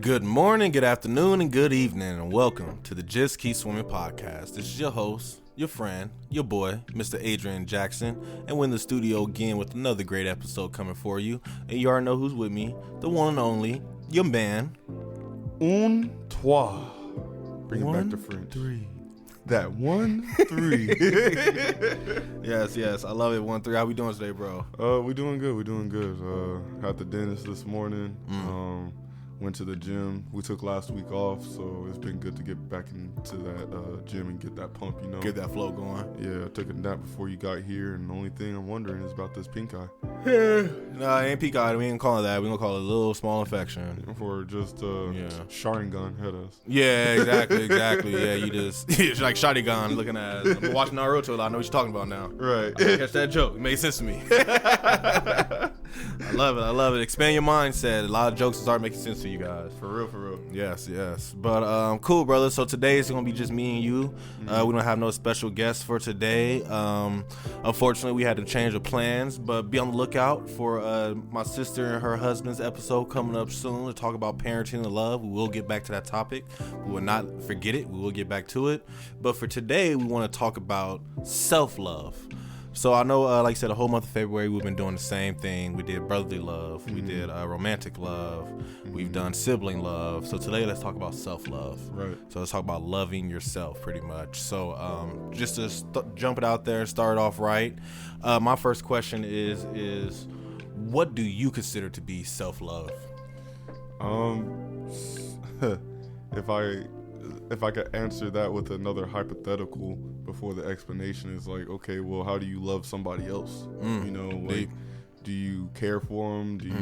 Good morning, good afternoon, and good evening, and welcome to the Just Keep Swimming podcast. This is your host, your friend, your boy, Mr. Adrian Jackson, and we're in the studio again with another great episode coming for you. And you already know who's with me, the one and only, your man. Un, trois. Bring it back to French. 3. That 1, 3. Yes, I love it. 1, 3. How we doing today, bro? We doing good. At the dentist this morning. Went to the gym. We took last week off, so it's been good to get back into that gym and get that pump, you know. Get that flow going. Yeah, I took a nap before you got here, and the only thing I'm wondering is about this pink eye. Nah, it ain't pink eye. We ain't call it that. We gonna call it a little small infection. For just Sharingan hit us. Yeah, exactly. Yeah, you just it's like Shotgun looking at. I'm watching Naruto. I know what you're talking about now. Right. I catch that joke. It made sense to me. I love it. Expand your mindset. A lot of jokes start making sense to you guys. For real. Yes. But cool, brother. So today is gonna be just me and you. We don't have no special guests for today. Unfortunately, we had to change the plans, but be on the lookout for my sister and her husband's episode coming up soon to talk about parenting and love. We will get back to that topic. We will not forget it. We will get back to it. But for today, we want to talk about self-love. So I know, like I said, the whole month of February, we've been doing the same thing. We did brotherly love. We did romantic love. We've done sibling love. So today, let's talk about self-love. Right. So let's talk about loving yourself, pretty much. So just to jump it out there and start off right, my first question is what do you consider to be self-love? If I could answer that with another hypothetical before the explanation is like, okay, well, how do you love somebody else? You know, like, do you care for them? Do you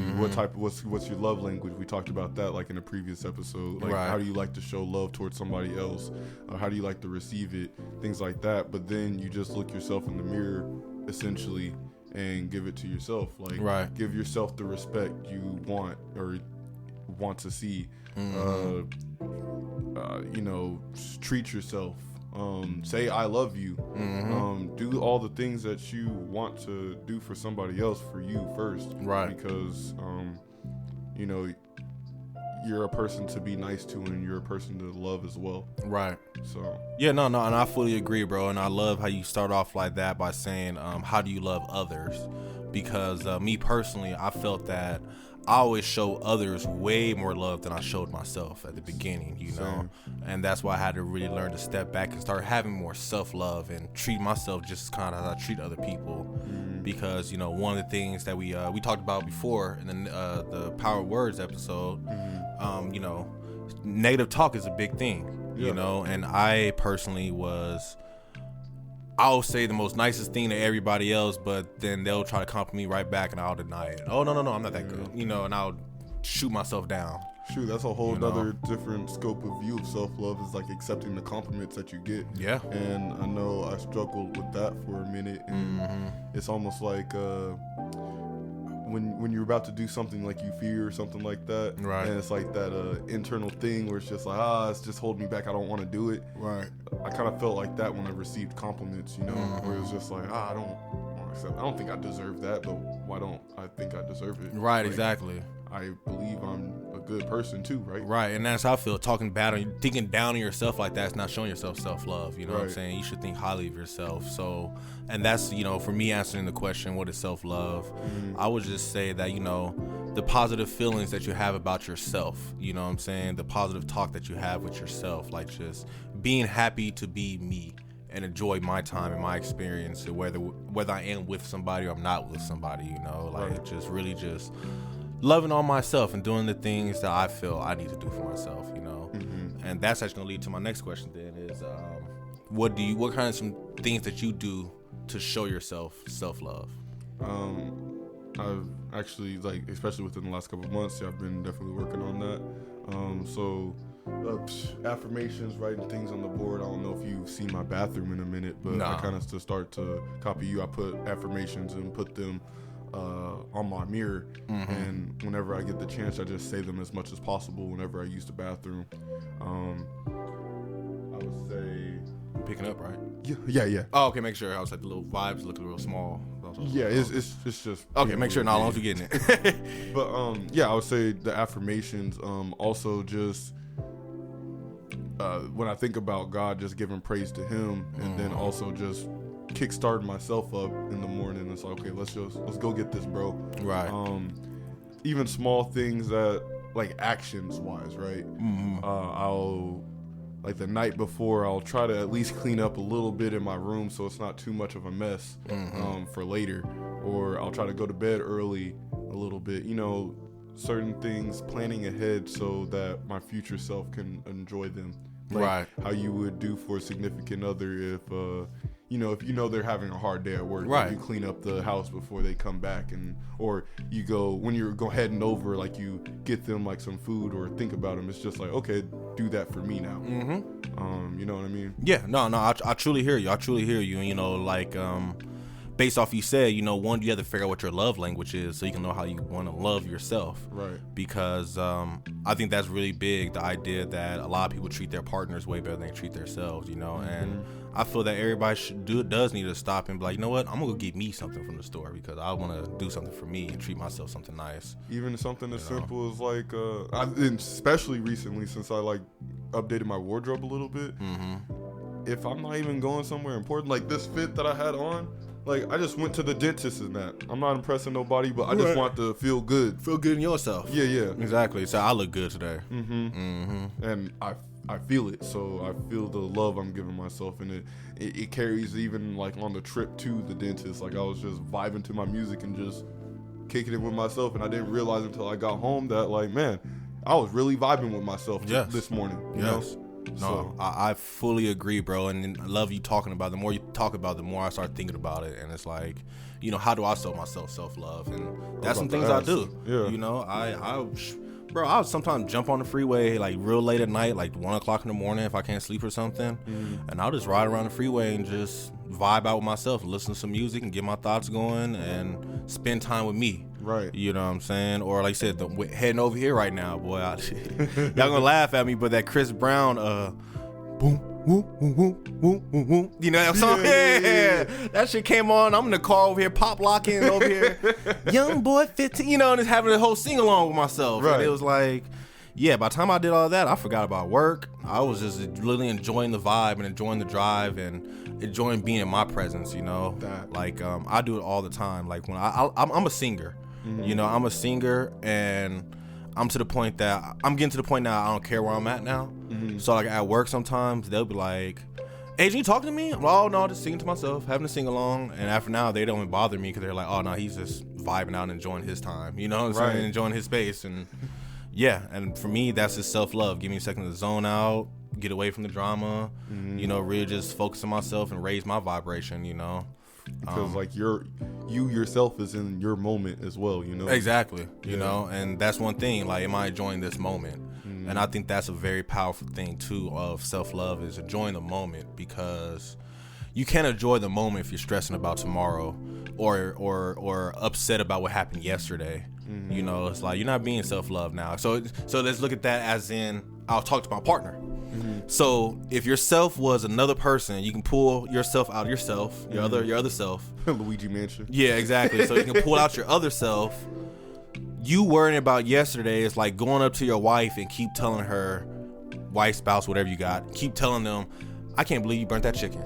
what's your love language? We talked about that like in a previous episode. Like, how do you like to show love towards somebody else? How do you like to receive it? Things like that. But then you just look yourself in the mirror, essentially, and give it to yourself. Like, give yourself the respect you want or want to see. Treat yourself. Say I love you. Do all the things that you want to do for somebody else for you first. Right. Because you're a person to be nice to and you're a person to love as well. Right. So yeah, no, and I fully agree, bro. And I love how you start off like that by saying, how do you love others? Because me personally, I felt that I always show others way more love than I showed myself at the beginning, you know? And that's why I had to really learn to step back and start having more self-love and treat myself just as kind of as I treat other people. Because, you know, one of the things that we talked about before in the Power of Words episode, negative talk is a big thing, you know? And I personally I'll say the most nicest thing to everybody else, but then they'll try to compliment me right back and I'll deny it. Oh, no, I'm not that good. You know, and I'll shoot myself down. Shoot, that's a whole other different scope of view of self-love is like accepting the compliments that you get. Yeah. And I know I struggled with that for a minute. And it's almost like when you're about to do something like you fear or something like that. Right. And it's like that internal thing where it's just like, it's just holding me back. I don't want to do it. Right. I kind of felt like that when I received compliments, you know, where it was just like, I don't think I deserve that, but why don't I think I deserve it? Right, like, exactly. I believe I'm a good person too, right? Right, and that's how I feel. Talking bad on you, thinking down on yourself like that's not showing yourself self-love. You know what I'm saying? You should think highly of yourself. So, and that's, you know, for me answering the question, what is self-love? I would just say that, you know, the positive feelings that you have about yourself, you know what I'm saying? The positive talk that you have with yourself, like just being happy to be me and enjoy my time and my experience, whether I am with somebody or I'm not with somebody, you know, like just really just loving on myself and doing the things that I feel I need to do for myself, you know. And that's actually gonna lead to my next question then is what kind of some things that you do to show yourself self-love? I've actually, like, especially within the last couple of months, I've been definitely working on that. Affirmations, writing things on the board. I don't know if you've seen my bathroom in a minute, but I kind of to start to copy you. I put affirmations and put them on my mirror, and whenever I get the chance, I just say them as much as possible whenever I use the bathroom. I would say picking up, right? Yeah. Oh, okay, make sure. I was like the little vibes looking real small. So Yeah, it's just okay. Make sure not long as you getting it. But yeah, I would say the affirmations. Also just when I think about God, just giving praise to Him, and then also just kickstarting myself up in the morning. It's like, okay, let's go get this, bro. Right. Even small things that like actions wise, right? I'll like the night before, I'll try to at least clean up a little bit in my room so it's not too much of a mess for later. Or I'll try to go to bed early a little bit. You know, certain things, planning ahead so that my future self can enjoy them. Like right. How you would do for a significant other if if you know they're having a hard day at work, right. You clean up the house before they come back, or you go when you're heading over, like you get them like some food or think about them. It's just like, okay, do that for me now. You know what I mean? Yeah, no, I truly hear you. And you know, like based off you said, you know, one, you have to figure out what your love language is so you can know how you want to love yourself. Right. Because I think that's really big, the idea that a lot of people treat their partners way better than they treat themselves, you know. And I feel that everybody does need to stop and be like, you know what, I'm gonna go get me something from the store because I want to do something for me and treat myself something nice. Even something as simple as like especially recently, since I like updated my wardrobe a little bit, if I'm not even going somewhere important, like this fit that I had on, like I just went to the dentist and that. I'm not impressing nobody, but I just want to feel good. Feel good in yourself. Yeah. Exactly. So I look good today. And I feel it. So I feel the love I'm giving myself, and it carries even like on the trip to the dentist. Like I was just vibing to my music and just kicking it with myself, and I didn't realize until I got home that like, man, I was really vibing with myself this morning. You know? No, so. I fully agree, bro, and I love you talking about it. The more you talk about it, the more I start thinking about it, and it's like, you know, how do I show myself self-love? And that's some things I do. Yeah. You know, I'll sometimes jump on the freeway like real late at night, like 1 o'clock in the morning if I can't sleep or something, and I'll just ride around the freeway and just vibe out with myself and listen to some music and get my thoughts going and spend time with me. Right. You know what I'm saying? Or like I said, heading over here right now, boy. Y'all gonna laugh at me, but that Chris Brown, boom, woo, woo, woo, woo, woo, woo. You know that song? Yeah. That shit came on. I'm in the car over here, pop locking over here. Young boy 15, you know, and just having a whole sing along with myself. Right. And it was like, yeah, by the time I did all that, I forgot about work. I was just really enjoying the vibe and enjoying the drive and enjoying being in my presence, you know? Like, I do it all the time. Like, when I'm a singer. You know, I'm a singer, and I'm getting to the point now I don't care where I'm at now. So like at work sometimes they'll be like, hey, you talking to me? I'm like, oh no, just singing to myself, having to sing along. And after now they don't even bother me because they're like, oh no, he's just vibing out and enjoying his time, you know what I'm saying? Enjoying his space. And yeah, and for me that's just self-love. Give me a second to zone out, get away from the drama, you know, really just focus on myself and raise my vibration, you know. Because like you yourself is in your moment as well, you know. Exactly, you know, and that's one thing. Like, am I enjoying this moment? And I think that's a very powerful thing too of self-love, is enjoying the moment, because you can't enjoy the moment if you're stressing about tomorrow or upset about what happened yesterday. You know, it's like you're not being self-love now. So let's look at that as in, I'll talk to my partner. So if yourself was another person, you can pull yourself out of yourself, your other self. Luigi Mansion. Yeah, exactly. So you can pull out your other self. You worrying about yesterday is like going up to your wife and keep telling her, wife, spouse, whatever you got, keep telling them, I can't believe you burnt that chicken.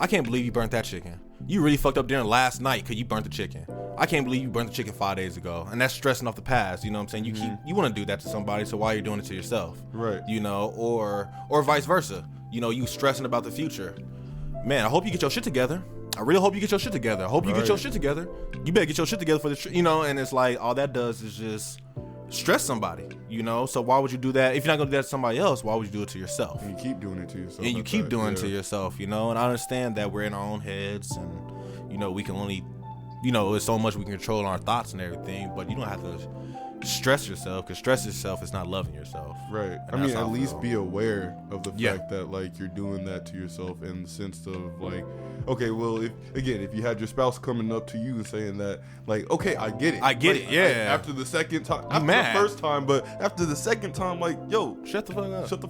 I can't believe you burnt that chicken. You really fucked up dinner last night because you burnt the chicken. I can't believe you burnt the chicken 5 days ago. And that's stressing off the past. You know what I'm saying? You want to do that to somebody, so why are you doing it to yourself? Right. You know, or vice versa. You know, you stressing about the future. Man, I hope you get your shit together. I really hope you get your shit together. I hope you get your shit together. You better get your shit together for the you know, and it's like all that does is just stress somebody, you know? So why would you do that? If you're not going to do that to somebody else, why would you do it to yourself? And you keep doing it to yourself. And you keep doing it to yourself, you know? And I understand that we're in our own heads and, you know, we can only, you know, there's so much we can control in our thoughts and everything, but you don't have to stress yourself, because stress yourself is not loving yourself. Right. I mean, at least be aware of the fact that, like, you're doing that to yourself, in the sense of, like, okay, well, if you had your spouse coming up to you and saying that, like, okay, I get it. After the second time, after the first time, but after the second time, like, yo, shut the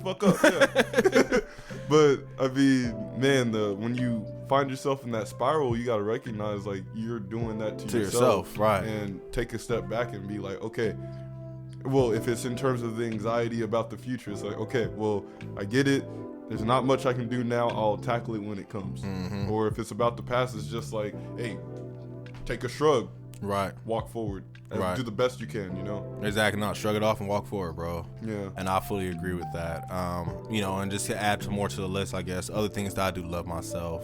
fuck up. Yeah. But I mean, man, when you find yourself in that spiral, you got to recognize like you're doing that to yourself, right? And take a step back and be like, okay, well, if it's in terms of the anxiety about the future, it's like, okay, well, I get it. There's not much I can do now. I'll tackle it when it comes. Mm-hmm. Or if it's about the past, it's just like, hey, take a shrug. Right. Walk forward. And right. Do the best you can, you know? Exactly. No, shrug it off and walk forward, bro. Yeah. And I fully agree with that. You know, and just to add more to the list, I guess, other things that I do love myself.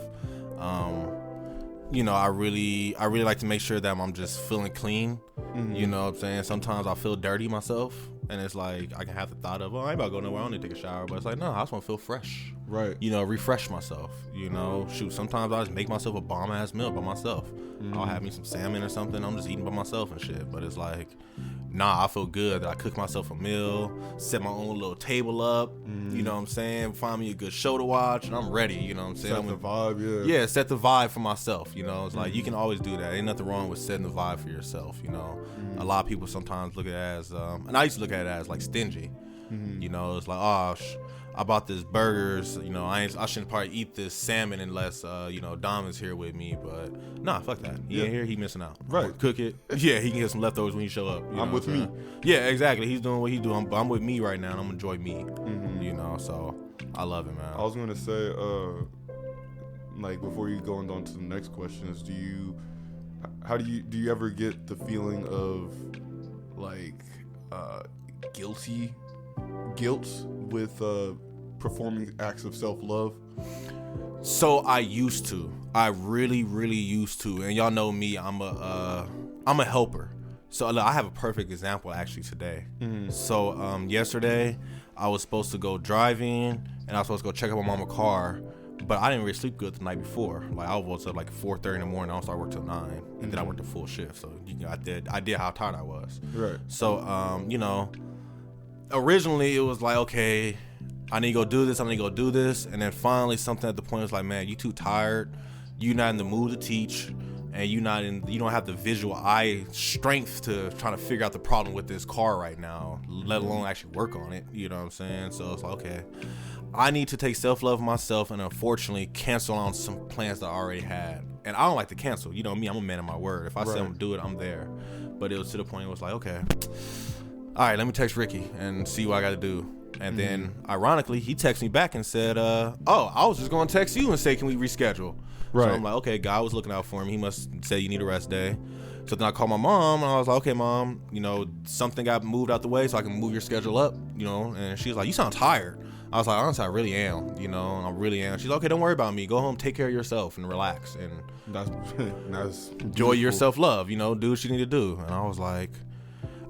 You know, I really like to make sure that I'm just feeling clean. Mm-hmm. You know what I'm saying? Sometimes I feel dirty myself. And it's like, I can have the thought of, oh, I ain't about to go nowhere. I don't need to take a shower. But it's like, no, I just want to feel fresh. Right. You know, refresh myself. You know, shoot, sometimes I just make myself a bomb-ass meal by myself. Mm-hmm. I'll have me some salmon or something. I'm just eating by myself and shit. But it's like, nah, I feel good that I cook myself a meal, set my own little table up. Mm-hmm. You know what I'm saying? Find me a good show to watch, and I'm ready. You know what I'm saying? Set the vibe, yeah. Yeah, set the vibe for myself. You know, it's like, you can always do that. Ain't nothing wrong with setting the vibe for yourself, you know? Mm-hmm. A lot of people sometimes look at it as, and I used to look at it as like stingy. Mm-hmm. You know, it's like, oh, I bought this burgers. You know, I shouldn't probably eat this salmon unless you know, Dom is here with me. But nah, fuck that. He ain't here. He missing out. Right. Cook it. Yeah, he can get some leftovers when he show up. I'm with me. Yeah, exactly. He's doing what he do. I'm with me right now, and I'm enjoy me. Mm-hmm. You know, so I love it, man. I was gonna say, like before you go on to the next question is, do you ever get the feeling of like guilt with performing acts of self-love? So I used to. I really, really used to. And y'all know me. I'm a helper. So I have a perfect example actually today. Mm-hmm. So yesterday I was supposed to go driving and I was supposed to go check out my mama's car, but I didn't really sleep good the night before. Like I was up like 4:30 in the morning. I don't start work till 9, and then I worked a full shift. So I did how tired I was. Right. So you know, originally it was like, okay, I need to go do this, and then finally something at the point was like, man, you too tired, you not in the mood to teach, and you don't have the visual eye strength to trying to figure out the problem with this car right now, let alone actually work on it. You know what I'm saying? So it's like, okay, I need to take self-love myself and unfortunately cancel on some plans that I already had. And I don't like to cancel. You know me, I'm a man of my word. If I say I'm gonna do it, I'm there. But it was to the point it was like, okay, all right, let me text Ricky and see what I gotta do. And then ironically, he texted me back and said, oh, I was just gonna text you and say, can we reschedule? Right. So I'm like, okay, God was looking out for him. He must say you need a rest day. So then I called my mom and I was like, okay, Mom, you know, something got moved out the way so I can move your schedule up, you know. And she's like, you sound tired. I was like, honestly, I really am, you know, and I really am. She's like, okay, don't worry about me. Go home, take care of yourself and relax and that's enjoy your self-love, you know, do what you need to do. And I was like,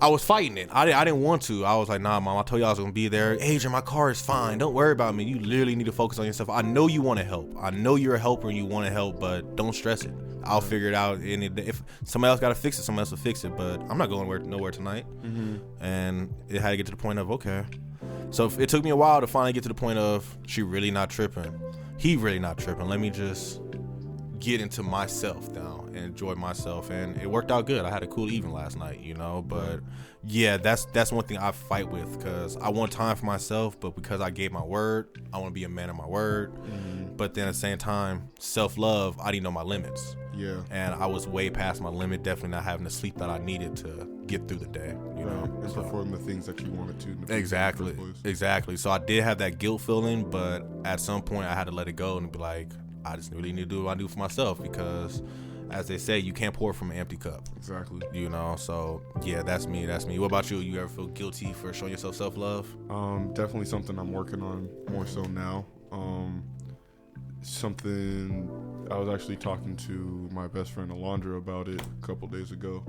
I was fighting it. I didn't want to. I was like, nah, Mom, I told you I was going to be there. Adrian, my car is fine. Don't worry about me. You literally need to focus on yourself. I know you want to help. I know you're a helper and you want to help, but don't stress it. I'll figure it out. And if somebody else got to fix it, somebody else will fix it. But I'm not going nowhere tonight. Mm-hmm. And it had to get to the point of, okay. So it took me a while to finally get to the point of, she really not tripping. He really not tripping. Let me just get into myself now and enjoy myself, and it worked out good. I had a cool evening last night, you know. But yeah, that's one thing I fight with, because I want time for myself, but because I gave my word, I want to be a man of my word. Mm-hmm. But then at the same time, self-love, I didn't know my limits. Yeah. And I was way past my limit, definitely not having the sleep that I needed to get through the day, you know. And perform the things that you wanted to. Exactly. So I did have that guilt feeling, but at some point I had to let it go and be like, I just really need to do what I do for myself, because as they say, you can't pour from an empty cup. Exactly. You know, so yeah, that's me. What about you? You ever feel guilty for showing yourself self-love? Definitely something I'm working on more so now. Something I was actually talking to my best friend Alondra about it a couple days ago.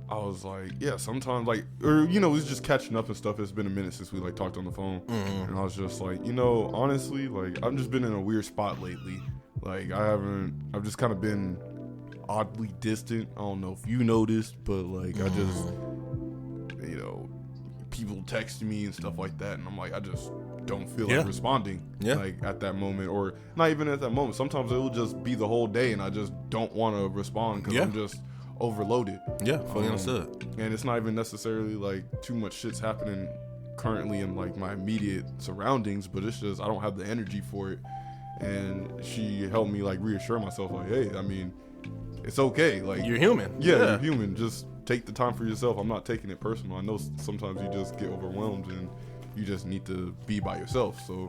I was like, yeah, sometimes like, or you know, we was just catching up and stuff. It's been a minute since we like talked on the phone, and I was just like, you know, honestly, like I've just been in a weird spot lately. Like I've just kind of been oddly distant. I don't know if you noticed, but like I just, you know, people text me and stuff like that, and I'm like, I just don't feel like responding like at that moment, or not even at that moment. Sometimes it will just be the whole day and I just don't want to respond because I'm just overloaded. Fully understood. And it's not even necessarily like too much shit's happening currently in like my immediate surroundings, but it's just I don't have the energy for it. and she helped me like reassure myself, like, hey, I mean, it's okay. Like, you're human. Yeah, you're human. Just take the time for yourself. I'm not taking it personal. I know sometimes you just get overwhelmed and you just need to be by yourself. So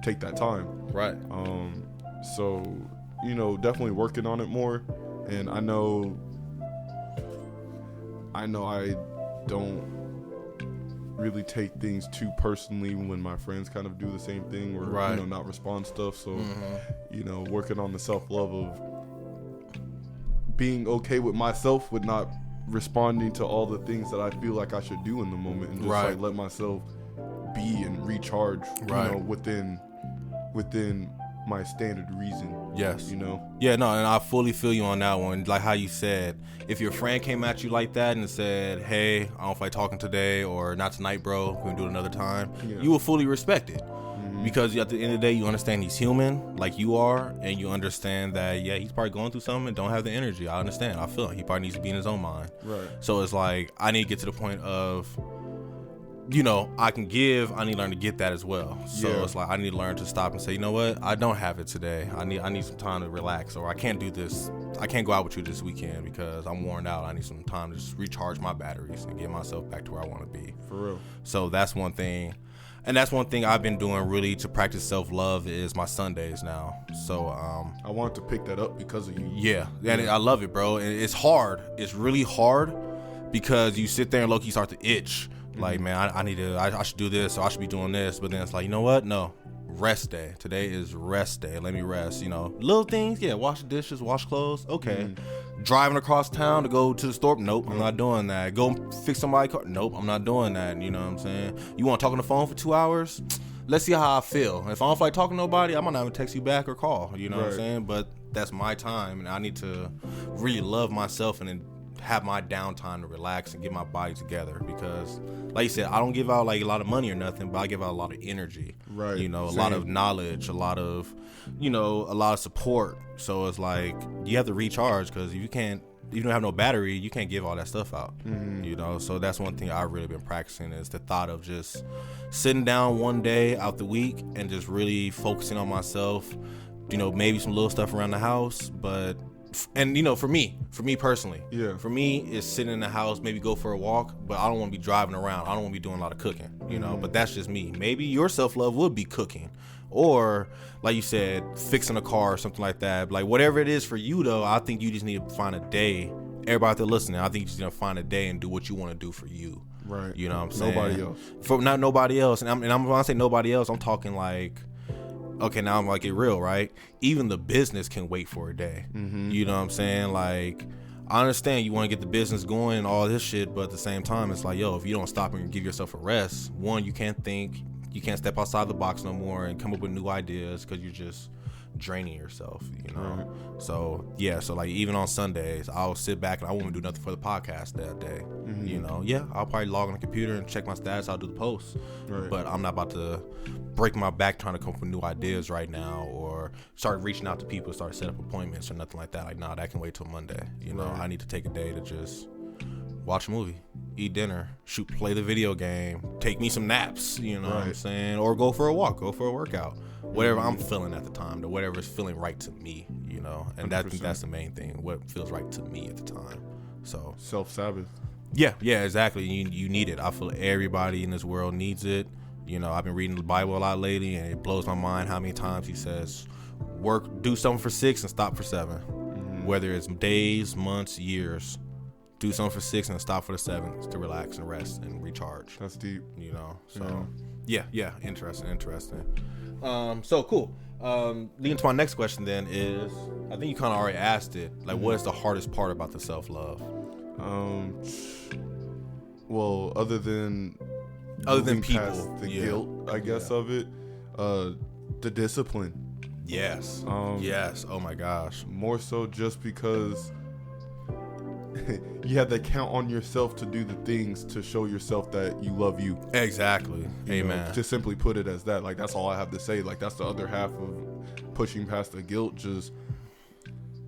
take that time. Right. So, you know, definitely working on it more. And I know I don't really take things too personally when my friends kind of do the same thing or, you know, not respond stuff. So, you know, working on the self-love of being okay with myself with not responding to all the things that I feel like I should do in the moment, and just like let myself be and recharge, you know, within my standard reason. Yes. You know? Yeah, no, and I fully feel you on that one. Like how you said, if your friend came at you like that and said, hey, I don't feel like talking today, or not tonight, bro, we can do it another time, you will fully respect it. Because at the end of the day, you understand he's human like you are, and you understand that, yeah, he's probably going through something and don't have the energy. I understand. I feel like he probably needs to be in his own mind. Right. So it's like, I need to get to the point of, you know, I can give, I need to learn to get that as well. So it's like, I need to learn to stop and say, you know what, I don't have it today. I need some time to relax, or I can't do this. I can't go out with you this weekend because I'm worn out. I need some time to just recharge my batteries and get myself back to where I want to be. For real. So that's one thing. And that's one thing I've been doing really to practice self-love is my Sundays now. So I wanted to pick that up because of you. Yeah, and I love it, bro. And it's hard. It's really hard because you sit there and low-key start to itch. Like, man, I should do this, or I should be doing this. But then it's like, you know what? No. Rest day. Today is rest day. Let me rest. You know, little things. Yeah, wash the dishes, wash clothes. Okay. Driving across town to go to the store. Nope, I'm not doing that. Go fix somebody's car. Nope, I'm not doing that. You know what I'm saying? You want to talk on the phone for 2 hours? Let's see how I feel. If I don't feel like talking to nobody, I might not even text you back or call. You know what I'm saying? But that's my time, and I need to really love myself and then have my downtime to relax and get my body together. Because, like you said, I don't give out like a lot of money or nothing, but I give out a lot of energy. Right. You know, a lot of knowledge, a lot of, you know, a lot of support. So it's like you have to recharge, because if you don't have no battery, you can't give all that stuff out. You know, so that's one thing I've really been practicing, is the thought of just sitting down one day out the week and just really focusing on myself. You know, maybe some little stuff around the house, but. And, you know, for me personally, for me, it's sitting in the house, maybe go for a walk, but I don't want to be driving around. I don't want to be doing a lot of cooking, you know, but that's just me. Maybe your self-love would be cooking, or like you said, fixing a car or something like that. Like, whatever it is for you, though, I think you just need to find a day. Everybody out there listening, I think you just need to find a day and do what you want to do for you. Right. You know what I'm saying? Nobody else. Not nobody else. And when I say nobody else, I'm talking like, okay, now I'm like, get real, right? Even the business can wait for a day. You know what I'm saying? Like, I understand you want to get the business going and all this shit, but at the same time, it's like, yo, if you don't stop and give yourself a rest, one, you can't think, you can't step outside the box no more and come up with new ideas, because you're just draining yourself, you know? So, yeah, so like even on Sundays, I'll sit back and I won't do nothing for the podcast that day. You know, yeah, I'll probably log on the computer and check my stats, I'll do the posts, but I'm not about to break my back trying to come up with new ideas right now, or start reaching out to people, start setting up appointments or nothing like that. Like, nah, that can wait till Monday. You know, I need to take a day to just watch a movie, eat dinner, play the video game, take me some naps, you know what I'm saying? Or go for a walk, go for a workout. Whatever I'm feeling at the time, or whatever is feeling right to me, you know? And I think that's the main thing, what feels right to me at the time. So self-Sabbath. Yeah, exactly. You need it. I feel everybody in this world needs it. You know, I've been reading the Bible a lot lately, and it blows my mind how many times he says, do something for 6 and stop for 7. Whether it's days, months, years. Do something for 6 and stop for the 7 to relax and rest and recharge. That's deep. You know, so yeah, interesting. So cool. Leading to my next question then is, I think you kind of already asked it, like, what is the hardest part about the self-love? Well, other than people, the guilt, I guess, of it, the discipline. Yes. Yes. Oh my gosh. More so just because you have to count on yourself to do the things to show yourself that you love you. Exactly. Amen. To simply put it as that, like, that's all I have to say. Like, that's the other half of pushing past the guilt, just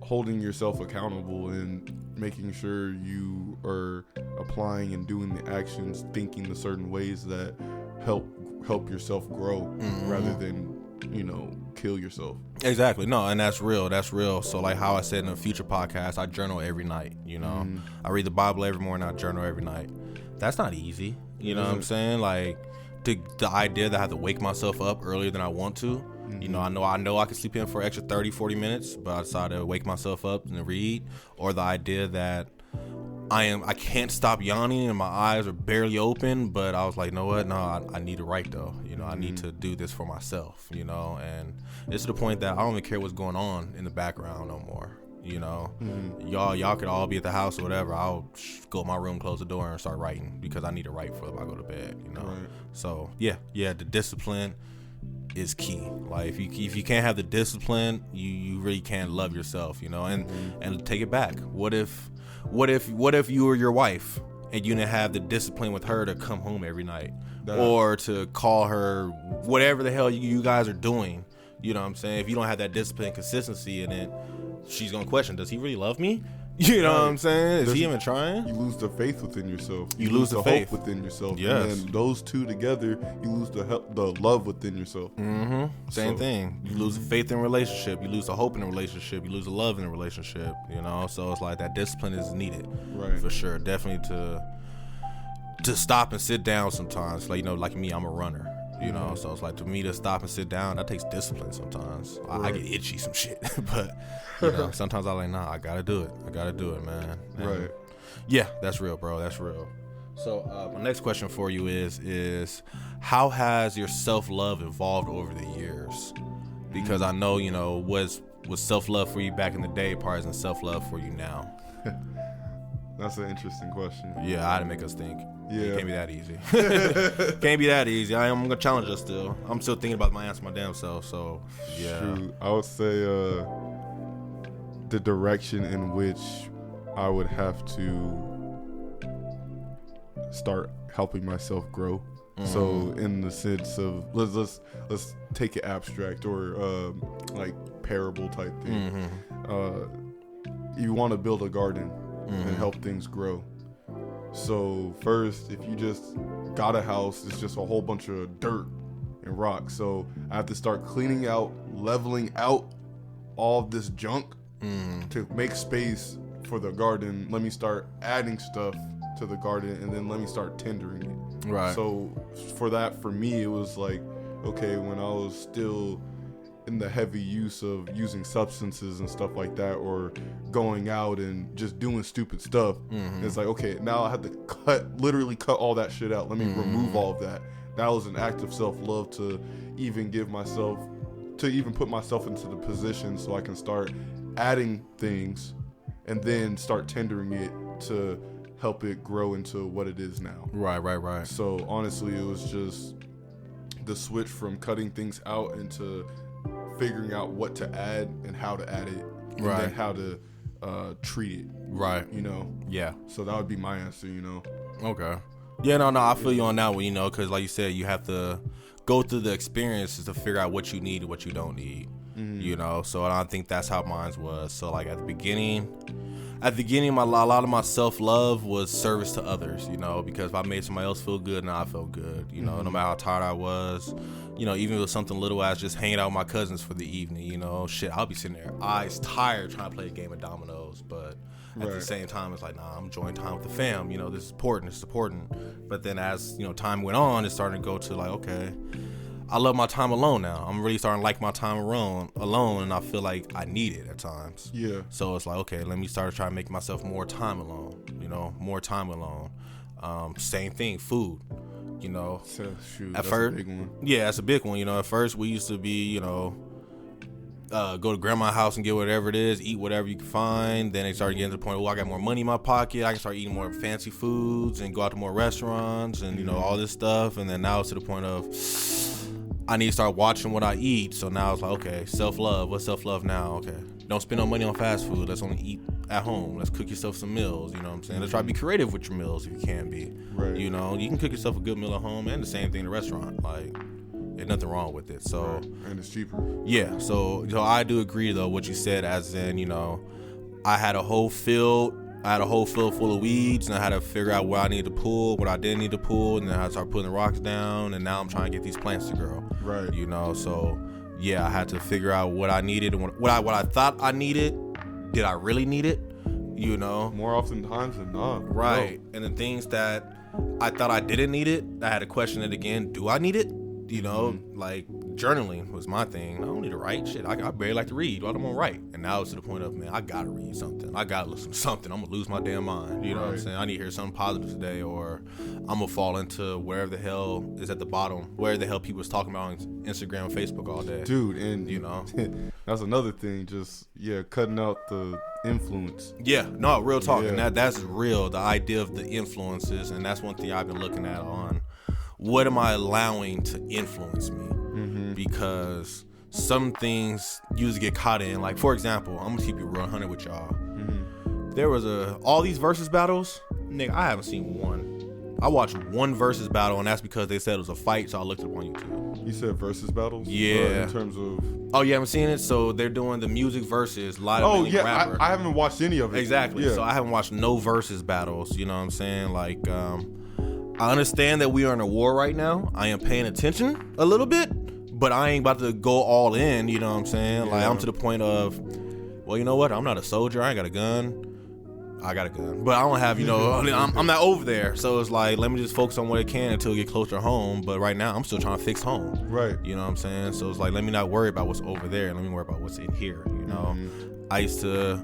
holding yourself accountable and making sure you are applying and doing the actions, thinking the certain ways that help yourself grow, rather than, you know, kill yourself. Exactly. No, and that's real. That's real. So like how I said in a future podcast, I journal every night, you know. I read the Bible every morning, I journal every night. That's not easy. You know what I'm saying? Like the idea that I have to wake myself up earlier than I want to. You know, I know I can sleep in for an extra 30, 40 minutes, but I decided to wake myself up and read. Or the idea that I can't stop yawning and my eyes are barely open, but I was like, you know what? No, I need to write though. You know, I need to do this for myself, you know, and it's to the point that I don't even care what's going on in the background no more. You know, y'all could all be at the house or whatever. I'll go to my room, close the door, and start writing because I need to write before I go to bed. You know, right. So yeah, the discipline is key. Like if you can't have the discipline, you really can't love yourself. You know, and take it back. What if you were your wife and you didn't have the discipline with her to come home every night or to call her, whatever the hell you guys are doing? You know what I'm saying? If you don't have that discipline and consistency in it, she's gonna question, does he really love me? You know what I'm saying? Is he even trying? You lose the faith within yourself. You lose the faith hope within yourself. Yes. And then those two together, you lose the love within yourself. Same thing. You lose the faith in a relationship. You lose the hope in a relationship. You lose the love in a relationship. You know, so it's like that discipline is needed, right? For sure. Definitely to stop and sit down sometimes. Like, you know, like me, I'm a runner. You know, so it's like, to me, to stop and sit down, that takes discipline sometimes. I get itchy some shit, but you know, sometimes I'm like, nah, I gotta do it, man. And right. Yeah, that's real, bro. That's real. So my next question for you is how has your self-love evolved over the years? Because I know, you know, was self-love for you back in the day probably isn't self-love for you now. That's an interesting question. Yeah, I had to make us think. Yeah. It can't be that easy. Can't be that easy. I'm going to challenge us still. I'm still thinking about my answer my damn self, so yeah. Shoot, I would say the direction in which I would have to start helping myself grow. So in the sense of let's take it abstract or like parable type thing. You want to build a garden and help things grow. So first, if you just got a house, it's just a whole bunch of dirt and rocks. So I have to start cleaning out, leveling out all of this junk to make space for the garden. Let me start adding stuff to the garden, and then let me start tendering it. Right. So for me, it was like, okay, when I was still in the heavy use of using substances and stuff like that, or going out and just doing stupid stuff, it's like, okay, now I have to literally cut all that shit out. Let me remove all of that. That was an act of self-love to even put myself into the position so I can start adding things and then start tendering it to help it grow into what it is now. Right. So honestly, it was just the switch from cutting things out into figuring out what to add and how to add it, and then how to treat it. Right. You know? Yeah. So that would be my answer, you know? Okay. Yeah, no, I feel you on that one, you know, because like you said, you have to go through the experiences to figure out what you need and what you don't need, you know? So I think that's how mine was. So like at the beginning, a lot of my self-love was service to others, you know, because if I made somebody else feel good, now I felt good, you know, no matter how tired I was, you know, even if it was something little as just hanging out with my cousins for the evening, you know, shit, I'll be sitting there, eyes tired, trying to play a game of dominoes, but at the same time, it's like, nah, I'm enjoying time with the fam, you know, this is important, but then as, you know, time went on, it started to go to like, okay, I love my time alone now. I'm really starting to like my time alone, and I feel like I need it at times. Yeah. So it's like, okay, let me start trying to make myself more time alone, you know, more time alone. Same thing, food, you know. So, shoot, at that's first, a big one. Yeah, that's a big one. You know, at first we used to be, you know, go to grandma's house and get whatever it is, eat whatever you can find. Then it started getting to the point, I got more money in my pocket. I can start eating more fancy foods and go out to more restaurants and, you know, all this stuff. And then now it's to the point of, I need to start watching what I eat. So now it's like, okay, self-love. What's self-love now? Okay, don't spend no money on fast food. Let's only eat at home. Let's cook yourself some meals. You know what I'm saying? Let's try to be creative with your meals if you can be. Right. You know, you can cook yourself a good meal at home, and the same thing in the restaurant. Like, there's nothing wrong with it. So, and it's cheaper. Yeah. So I do agree though what you said, as in, you know, I had a whole field full of weeds, and I had to figure out where I needed to pull, what I didn't need to pull, and then I started putting the rocks down, and now I'm trying to get these plants to grow. Right. You know, so yeah, I had to figure out what I needed and what I thought I needed. Did I really need it? You know, more often times than not. Right. No. And the things that I thought I didn't need it, I had to question it again. Do I need it? You know, like journaling was my thing. I don't need to write shit. I barely like to read. What am I gonna write? And now it's to the point of, man, I gotta read something. I gotta listen to something. I'm gonna lose my damn mind. You know what I'm saying? I need to hear something positive today, or I'm gonna fall into wherever the hell is at the bottom, where the hell people is talking about on Instagram and Facebook all day. Dude, and you know, that's another thing. Just cutting out the influence. Yeah, no, real talk. And that's real. The idea of the influences, and that's one thing I've been looking at on what am I allowing to influence me? Because some things you just get caught in. Like, for example, I'm gonna keep you real 100 with y'all. There was all these versus battles. Nigga, I haven't seen one. I watched one versus battle, and that's because they said it was a fight, so I looked it up on YouTube. You said versus battles? Yeah. In terms of... Oh, you haven't seen it? So they're doing the music versus live rapper. I haven't watched any of it. Exactly. Yeah. So I haven't watched no versus battles, you know what I'm saying? Like, I understand that we are in a war right now. I am paying attention a little bit, but I ain't about to go all in, you know what I'm saying? Like, I'm to the point of, well, you know what? I'm not a soldier. I ain't got a gun. I got a gun, but I don't have, you know, I'm not over there. So it's like, let me just focus on what I can until we get closer home. But right now, I'm still trying to fix home. Right. You know what I'm saying? So it's like, let me not worry about what's over there. Let me worry about what's in here, you know? I used to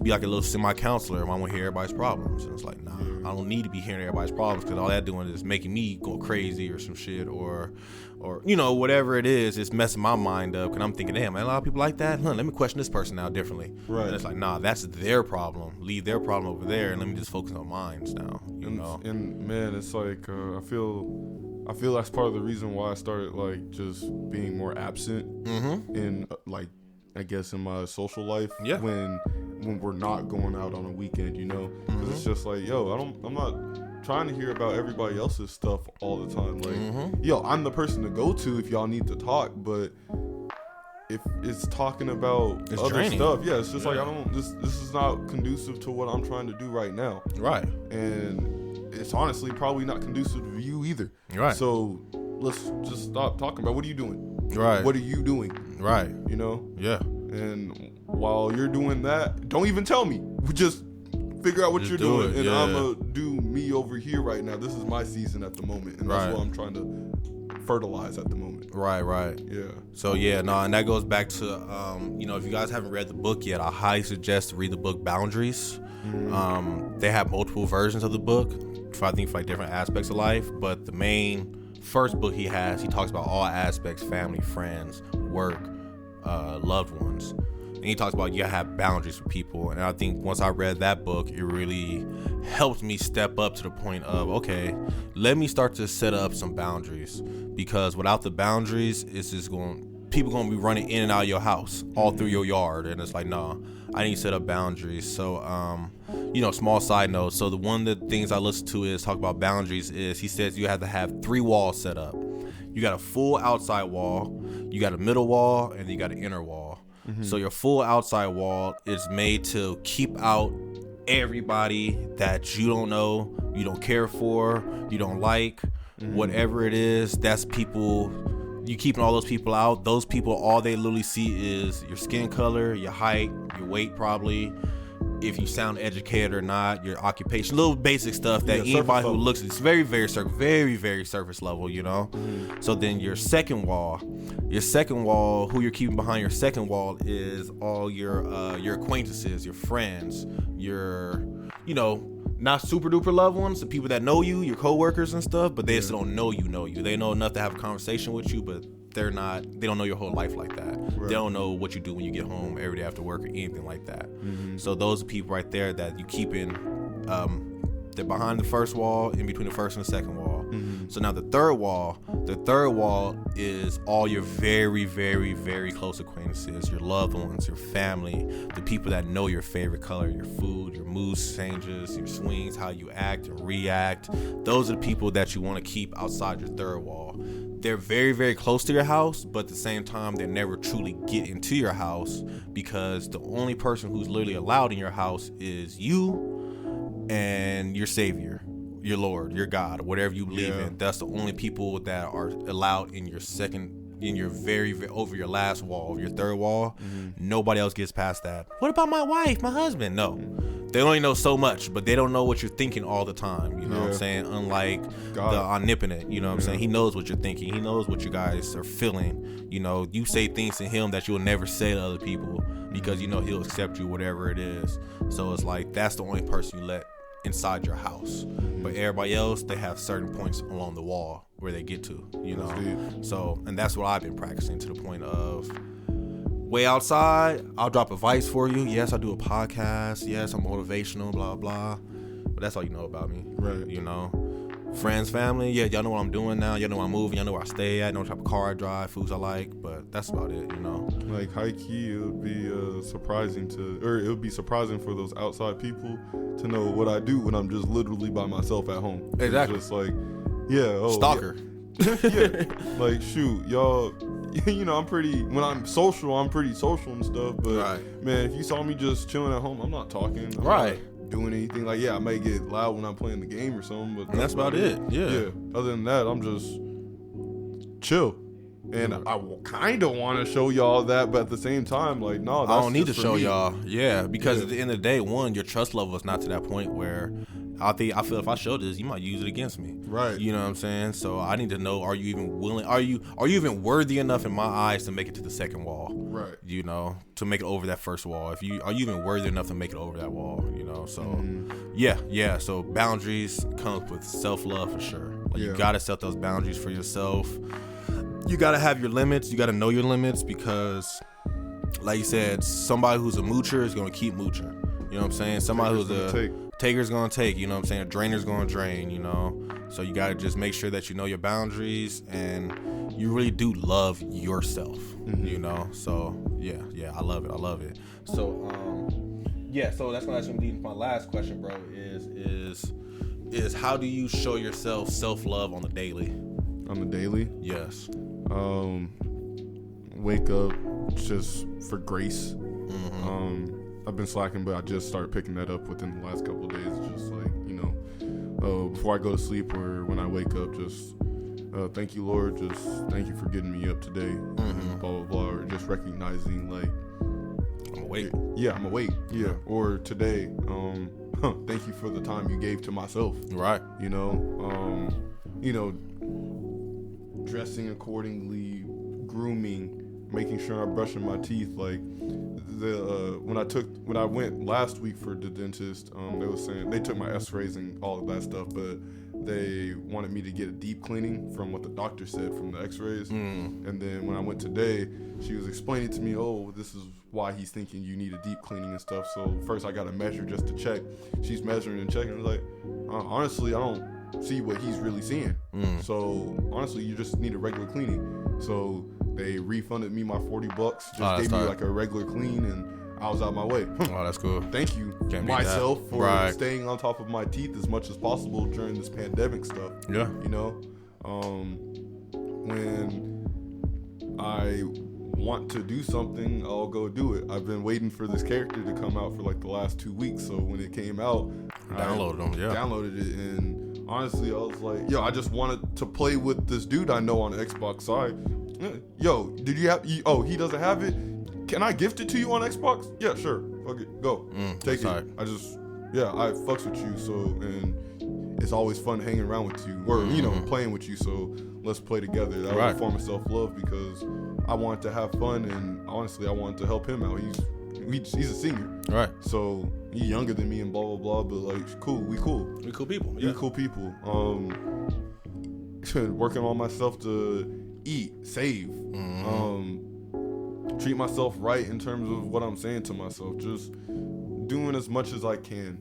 be like a little semi-counselor. I want to hear everybody's problems. And it's like, nah, I don't need to be hearing everybody's problems, because all that doing is making me go crazy or some shit, or you know, whatever it is, it's messing my mind up. Because I'm thinking, damn, man, a lot of people like that. Let me question this person now differently. Right. And it's like, nah, that's their problem. Leave their problem over there, and let me just focus on mine now. You know. And man, it's like I feel that's part of the reason why I started like just being more absent in like, I guess, in my social life when we're not going out on a weekend, you know, because it's just like, yo, I'm not trying to hear about everybody else's stuff all the time. Like, yo, I'm the person to go to if y'all need to talk, but if it's talking about other draining stuff, it's just like, I don't. This is not conducive to what I'm trying to do right now. Right. And it's honestly probably not conducive to you either. Right. So let's just stop talking about what are you doing. Right. What are you doing? Right. You know? Yeah. And while you're doing that, don't even tell me. Just figure out what you're doing. And I'm going to do me over here right now. This is my season at the moment. And that's what I'm trying to fertilize at the moment. Right, right. Yeah. So, and that goes back to, you know, if you guys haven't read the book yet, I highly suggest to read the book Boundaries. They have multiple versions of the book, I think, for like different aspects of life. But the main first book he talks about all aspects: family, friends, work, loved ones. And he talks about you gotta have boundaries with people. And I think once I read that book, it really helped me step up to the point of, okay, let me start to set up some boundaries, because without the boundaries, it's just people gonna be running in and out of your house all through your yard. And it's like, no, I need to set up boundaries. So you know, small side note, so one of the things I listen to is talk about boundaries is, he says you have to have 3 walls set up. You got a full outside wall, you got a middle wall, and then you got an inner wall. So your full outside wall is made to keep out everybody that you don't know, you don't care for, you don't like, whatever it is. That's people, you keeping all those people out. Those people, all they literally see is your skin color, your height, your weight probably, if you sound educated or not, your occupation, little basic stuff that anybody who looks at, it's very, very surface level, you know. So then your second wall, who you're keeping behind your second wall is all your acquaintances, your friends, your, you know, not super duper loved ones, the people that know you, your coworkers and stuff, but they still don't know you. They know enough to have a conversation with you, but they don't know your whole life like that. Right. They don't know what you do when you get home every day after work or anything like that. So those are people right there that you keep in, they're behind the first wall, in between the first and the second wall. So now the third wall is all your very, very, very close acquaintances, your loved ones, your family, the people that know your favorite color, your food, your mood changes, your swings, how you act and react. Those are the people that you want to keep outside your third wall. They're very, very close to your house, but at the same time, they never truly get into your house, because the only person who's literally allowed in your house is you and your Savior, your Lord, your God, whatever you believe in. That's the only people that are allowed in your second and you're very, very over your last wall, your third wall, nobody else gets past that. What about my wife, my husband? No. They only know so much, but they don't know what you're thinking all the time. You know what I'm saying? Unlike the omnipotent, you know what I'm saying? He knows what you're thinking. He knows what you guys are feeling. You know, you say things to him that you'll never say to other people because you know he'll accept you, whatever it is. So it's like that's the only person you let inside your house. But everybody else, they have certain points along the wall where they get to, you know? So, and that's what I've been practicing to the point of way outside, I'll drop advice for you. Yes, I do a podcast. Yes, I'm motivational, blah, blah. But that's all you know about me. Right. You know? Friends, family, yeah, y'all know what I'm doing now. Y'all know where I'm moving. Y'all know where I stay at. Know what type of car I drive, foods I like. But that's about it, you know? Like, high key, it would be it would be surprising for those outside people to know what I do when I'm just literally by myself at home. Exactly. It's just like, stalker. Yeah. Like, shoot, y'all, you know, when I'm social, I'm pretty social and stuff. But, man, if you saw me just chilling at home, I'm not talking. I'm not doing anything. Like, I may get loud when I'm playing the game or something, but that's about it. Yeah. Other than that, I'm just chill. And I kind of want to show y'all that, but at the same time, like, no, that's I don't need to show me. y'all. Yeah, because at the end of the day, one, your trust level is not to that point where I feel if I show this, you might use it against me. Right. You know what I'm saying? So I need to know, are you even willing? Are you even worthy enough in my eyes to make it to the second wall? Right. You know, to make it over that first wall. Are you even worthy enough to make it over that wall? You know, so yeah. So boundaries come with self-love for sure. Like you gotta set those boundaries for yourself. You gotta have your limits. You gotta know your limits because, like you said, somebody who's a moocher is gonna keep mooching. You know what I'm saying? Somebody who's a taker's gonna take. You know what I'm saying? A drainer's gonna drain. You know, so you gotta just make sure that you know your boundaries and you really do love yourself. You know, so yeah, I love it. So so that's gonna lead to my last question, bro. Is how do you show yourself self-love on the daily? On the daily? Yes. Wake up just for grace. I've been slacking, but I just started picking that up within the last couple of days. Just like, you know, before I go to sleep or when I wake up, just thank you, Lord. Just thank you for getting me up today. And blah, blah, blah. Or just recognizing, like, I'm awake. Yeah, I'm awake. Yeah. Or today, thank you for the time you gave to myself. Right. You know, dressing accordingly, grooming, making sure I'm brushing my teeth. Like when I went last week for the dentist, they was saying they took my X-rays and all of that stuff, but they wanted me to get a deep cleaning from what the doctor said from the X-rays. And then when I went today, she was explaining to me, oh, this is why he's thinking you need a deep cleaning and stuff. So first I got to measure just to check. She's measuring and checking. I was like, honestly, I don't see what he's really seeing. So honestly, you just need a regular cleaning. So they refunded me my $40, just gave me like a regular clean, and I was out my way. Oh, that's cool. Thank you myself for staying on top of my teeth as much as possible during this pandemic stuff. Yeah. You know, when I want to do something, I'll go do it. I've been waiting for this character to come out for like the last 2 weeks. So when it came out, downloaded it, and honestly, I was like, yo, I just wanted to play with this dude I know on the Xbox side. Yo, did you have? Oh, he doesn't have it. Can I gift it to you on Xbox? Yeah, sure. Fuck it, go. Take it. I fucks with you. So, and it's always fun hanging around with you, or you know, playing with you. So let's play together. That was a form of self-love because I wanted to have fun, and honestly, I wanted to help him out. He's a senior, right? So he's younger than me and blah blah blah. But like, cool. We cool people. Yeah. We cool people. Working on myself to eat, save, treat myself right in terms of what I'm saying to myself. Just doing as much as I can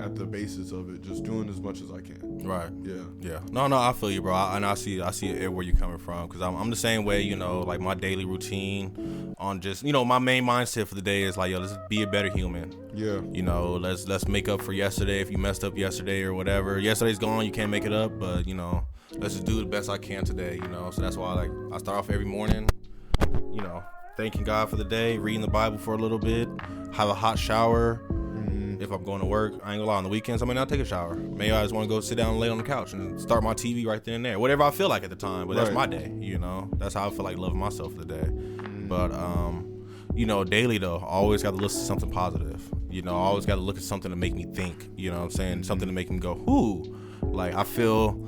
at the basis of it. Just doing as much as I can. Right. Yeah. No, I feel you, bro. I see it where you're coming from, because I'm the same way. You know, like my daily routine on just, you know, my main mindset for the day is like, yo, let's be a better human. Yeah. You know, let's make up for yesterday if you messed up yesterday or whatever. Yesterday's gone, you can't make it up, but you know, let's just do the best I can today, you know. So that's why I start off every morning, you know, thanking God for the day, reading the Bible for a little bit, have a hot shower, If I'm going to work, I ain't gonna lie, on the weekends I may not take a shower. Maybe I just want to go sit down and lay on the couch and start my TV right then and there. Whatever I feel like at the time, but that's my day, you know. That's how I feel like loving myself today. But you know, daily though, I always got to listen to something positive. You know, I always got to look at something to make me think. You know what I'm saying? Something to make me go, ooh. Like I feel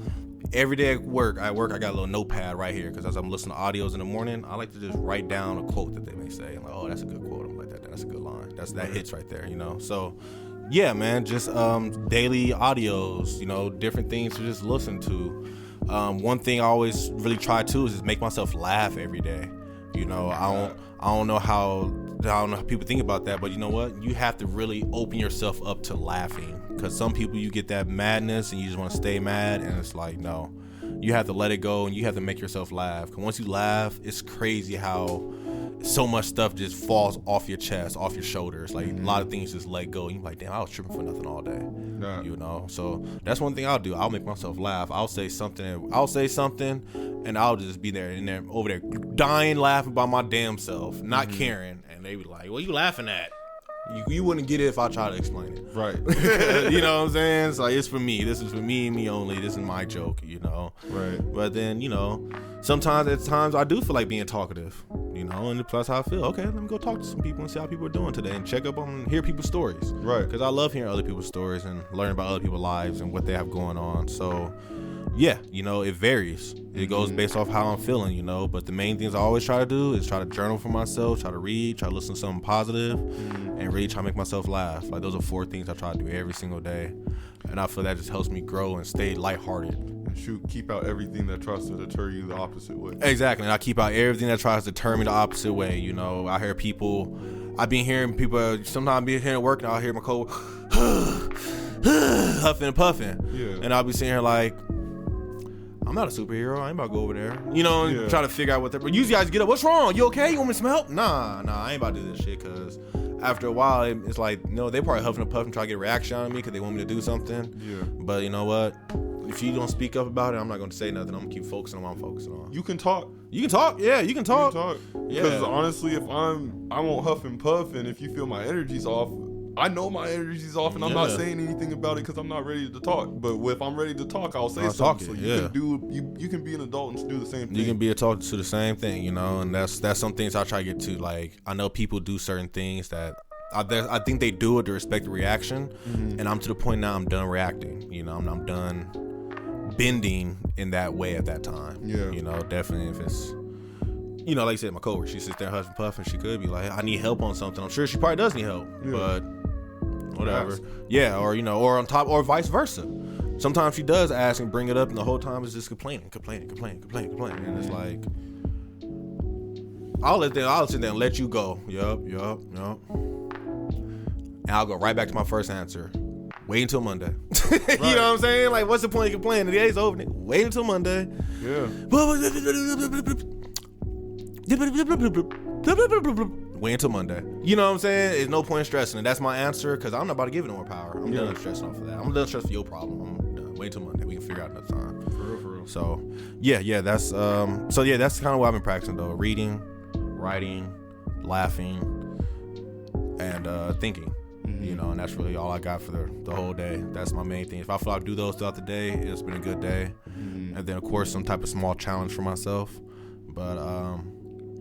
every day at work, I got a little notepad right here because as I'm listening to audios in the morning, I like to just write down a quote that they may say. I'm like, oh, that's a good quote. I'm like, that's a good line. That hits right there, you know. So, yeah, man, just daily audios, you know, different things to just listen to. One thing I always really try to is just make myself laugh every day. You know, I don't know how people think about that, but you know what? You have to really open yourself up to laughing. Because some people, you get that madness and you just want to stay mad, and it's like, no, you have to let it go and you have to make yourself laugh. Because once you laugh, it's crazy how so much stuff just falls off your chest, off your shoulders. Like a lot of things just let go. And you're like, damn, I was tripping for nothing all day. You know, so that's one thing I'll do. I'll make myself laugh. I'll say something, and I'll just be there over there dying laughing by my damn self, not caring. And they be like, what are you laughing at? You wouldn't get it if I tried to explain it. Right. You know what I'm saying? It's like, it's for me. This is for me and me only. This is my joke, you know? Right. But then, you know, at times I do feel like being talkative, you know, and plus how I feel. Okay, let me go talk to some people and see how people are doing today and check up on, hear people's stories. Right. Because I love hearing other people's stories and learning about other people's lives and what they have going on. So, yeah, you know, it varies. It goes based off how I'm feeling, you know, but the main things I always try to do is try to journal for myself, try to read, try to listen to something positive, and really try to make myself laugh. Like, those are 4 things I try to do every single day, and I feel that just helps me grow and stay lighthearted. And keep out everything that tries to deter you the opposite way. Exactly, and I keep out everything that tries to deter me the opposite way, you know. I've been hearing people, sometimes I'll be here at work, and I'll hear my coworker huffing and puffing, and I'll be sitting here like, I'm not a superhero. I ain't about to go over there. You know, try to figure out what they're... But you guys get up. What's wrong? You okay? You want me to some help? Nah, I ain't about to do this shit because after a while, it's like, you know, they probably huffing and puffing trying to get a reaction on me because they want me to do something. Yeah. But you know what? If you don't speak up about it, I'm not going to say nothing. I'm going to keep focusing on what I'm focusing on. You can talk. You can talk. Yeah, you can talk. Because honestly, if I won't huff and puff, and if you feel my energy's off, I know my energy's off, and I'm not saying anything about it because I'm not ready to talk. But if I'm ready to talk, I'll say something. So you can be an adult and do the same thing. You can be a adult to the same thing, you know. And that's some things I try to get to. Like, I know people do certain things that I think they do it to respect the reaction, and I'm to the point now I'm done reacting. You know, I'm done bending in that way at that time. Yeah, you know, definitely if it's. You know, like I said, my coworker, she sits there huffing puffing. She could be like, I need help on something. I'm sure she probably does need help, but whatever. Yeah, or, you know, or on top, or vice versa. Sometimes she does ask and bring it up, and the whole time is just complaining. And it's like, I'll sit there and let you go. Yup. And I'll go right back to my first answer. Wait until Monday. You know what I'm saying? Like, what's the point of complaining? The day's over. Wait until Monday. Yeah. Wait until Monday. You know what I'm saying? There's no point in stressing, and that's my answer because I'm not about to give it no more power. I'm done stressing off of that. I'm done stressing for your problem. I'm done. Wait until Monday. We can figure out another time. For real. So, that's that's kind of what I've been practicing though: reading, writing, laughing, and thinking. You know, and that's really all I got for the whole day. That's my main thing. If I feel like I do those throughout the day, it's been a good day. And then of course some type of small challenge for myself. But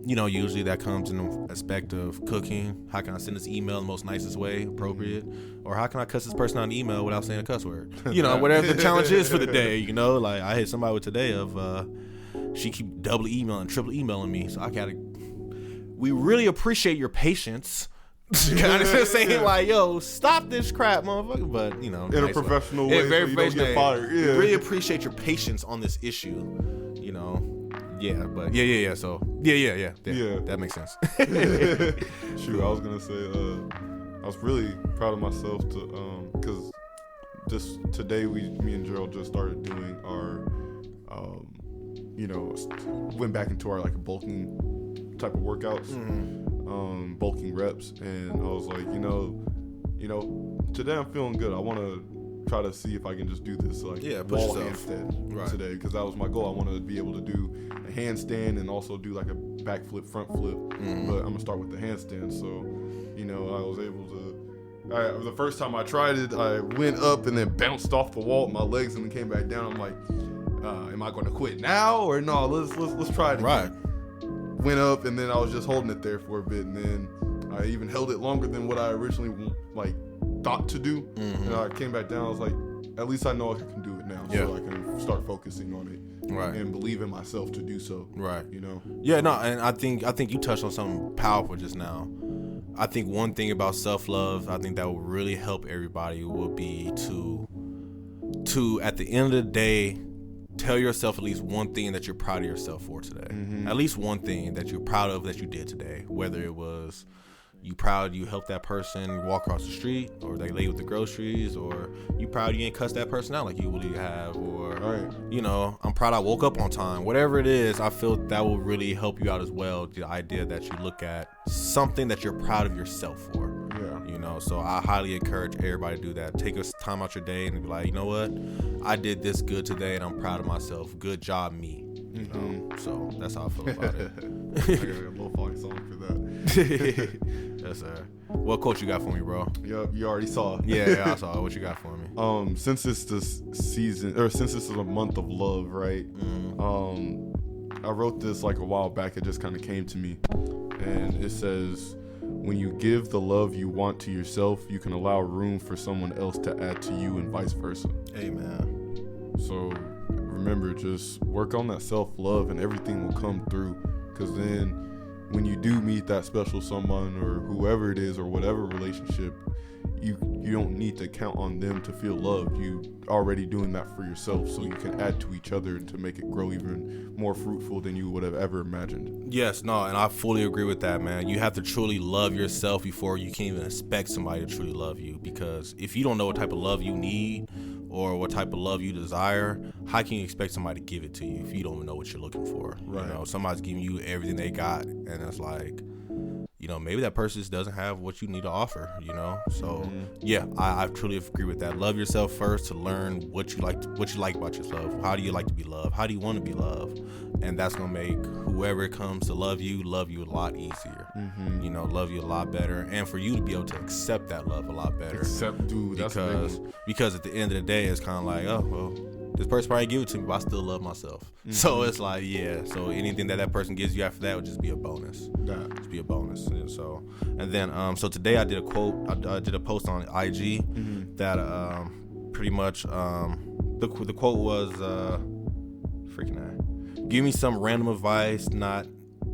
you know, usually that comes in the aspect of cooking. How can I send this email in the most nicest way, appropriate? Or how can I cuss this person on the email without saying a cuss word? You know, whatever the challenge is for the day, you know? Like, I hit somebody with today of, she keep double emailing, triple emailing me. So I gotta, we really appreciate your patience. Kind of saying like, yo, stop this crap, motherfucker. But, you know. In a professional way, very so you don't get fired. Yeah. Really appreciate your patience on this issue, you know. Yeah, but yeah. So that makes sense. Shoot, I was gonna say, I was really proud of myself to, because just today me and Gerald just started doing our, you know, went back into our like bulking type of workouts, bulking reps, and I was like, you know, today I'm feeling good. I want to try to see if I can just do this like wall handstand today, because that was my goal. I want to be able to do a handstand and also do like a back flip, front flip, but I'm gonna start with the handstand. So, you know, I was able to the first time I tried it, I went up and then bounced off the wall with my legs and then came back down. I'm like, am I going to quit now or no? Let's try it again. Right. Went up and then I was just holding it there for a bit, and then I even held it longer than what I originally like thought to do. And I came back down. I was like, at least I know I can do it now, so I can start focusing on it, and believe in myself to do so. Right. You know. Yeah. No. And I think you touched on something powerful just now. I think one thing about self-love, I think that will really help everybody will be to at the end of the day, tell yourself at least one thing that you're proud of yourself for today. At least one thing that you're proud of that you did today, whether it was you proud you helped that person walk across the street, or they lay with the groceries, or you proud you didn't cuss that person out like you really have, or you know, I'm proud I woke up on time. Whatever it is, I feel that will really help you out as well. The idea that you look at something that you're proud of yourself for. You know, so I highly encourage everybody to do that. Take a time out your day and be like, you know what, I did this good today and I'm proud of myself. Good job, me. You know, so that's how I feel about it. I got a lo-fi song for that. Yes, sir. What quote you got for me, bro? Yep, you already saw. Yeah, I saw. What you got for me? Since it's this season, or since this is a month of love, right? I wrote this like a while back. It just kind of came to me, and it says, when you give the love you want to yourself, you can allow room for someone else to add to you, and vice versa. Amen. So remember, just work on that self-love and everything will come through, because then when you do meet that special someone or whoever it is or whatever relationship, you don't need to count on them to feel loved. You already doing that for yourself, so you can add to each other to make it grow even more fruitful than you would have ever imagined. Yes, no, and I fully agree with that, man. You have to truly love yourself before you can even expect somebody to truly love you, because if you don't know what type of love you need or what type of love you desire, how can you expect somebody to give it to you if you don't even know what you're looking for? Right. You know, somebody's giving you everything they got, and it's like, you know, maybe that person just doesn't have what you need to offer, you know? So, yeah, I truly agree with that. Love yourself first to learn what you like about yourself. How do you like to be loved? How do you want to be loved? And that's going to make whoever comes to love you a lot easier. You know, love you a lot better. And for you to be able to accept that love a lot better. Because at the end of the day, it's kind of like, oh, well, this person probably give it to me, but I still love myself. So it's like, yeah. So anything that person gives you after that would just be a bonus. Just be a bonus. And so, and then, so today I did a quote. I did a post on IG that pretty much the quote was give me some random advice, not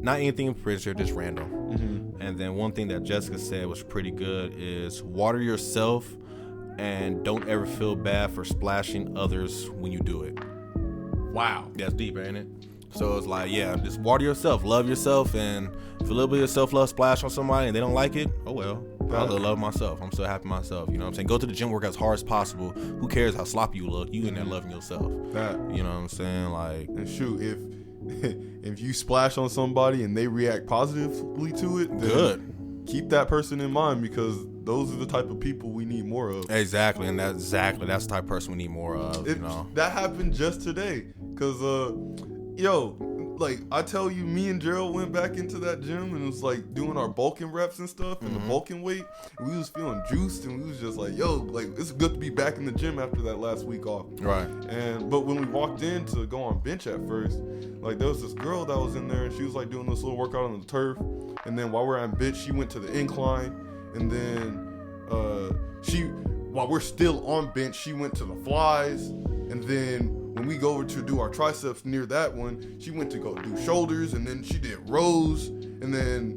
anything in particular, just random. And then one thing that Jessica said was pretty good is water yourself. And don't ever feel bad for splashing others when you do it. Wow. That's deep, ain't it? So it's like, yeah, just water yourself, love yourself, and if a little bit of self-love splash on somebody and they don't like it, oh well. I love myself. I'm so happy myself. You know what I'm saying? Go to the gym, work as hard as possible. Who cares how sloppy you look? You in there loving yourself. You know what I'm saying? Like, and shoot, if you splash on somebody and they react positively to it, then good. Keep that person in mind, because those are the type of people we need more of. Exactly, and that's the type of person we need more of. You know, that happened just today, cause like I tell you, me and Gerald went back into that gym and it was like doing our bulking reps and stuff and the bulking weight. And we was feeling juiced and we was just like, yo, like it's good to be back in the gym after that last week off. Right. But when we walked in to go on bench at first, like there was this girl that was in there and she was like doing this little workout on the turf. And then while we're on bench, she went to the incline, and then while we're still on bench, she went to the flies, and then when we go over to do our triceps near that one, she went to go do shoulders, and then she did rows, and then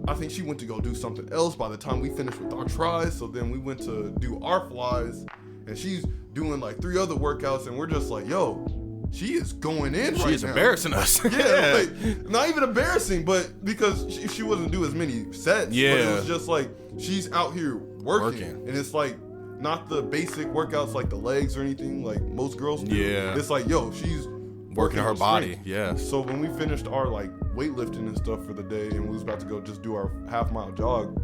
I think she went to go do something else by the time we finished with our tries. So then we went to do our flies, and she's doing like 3 other workouts, and we're just like, yo, she is going in right now. She's embarrassing us. Yeah, like, not even embarrassing, but because she wasn't do as many sets. Yeah. But it was just like, she's out here working. And it's like, not the basic workouts like the legs or anything like most girls do. Yeah. It's like, yo, she's working her body. Yeah. So when we finished our like weightlifting and stuff for the day and we was about to go just do our half-mile jog,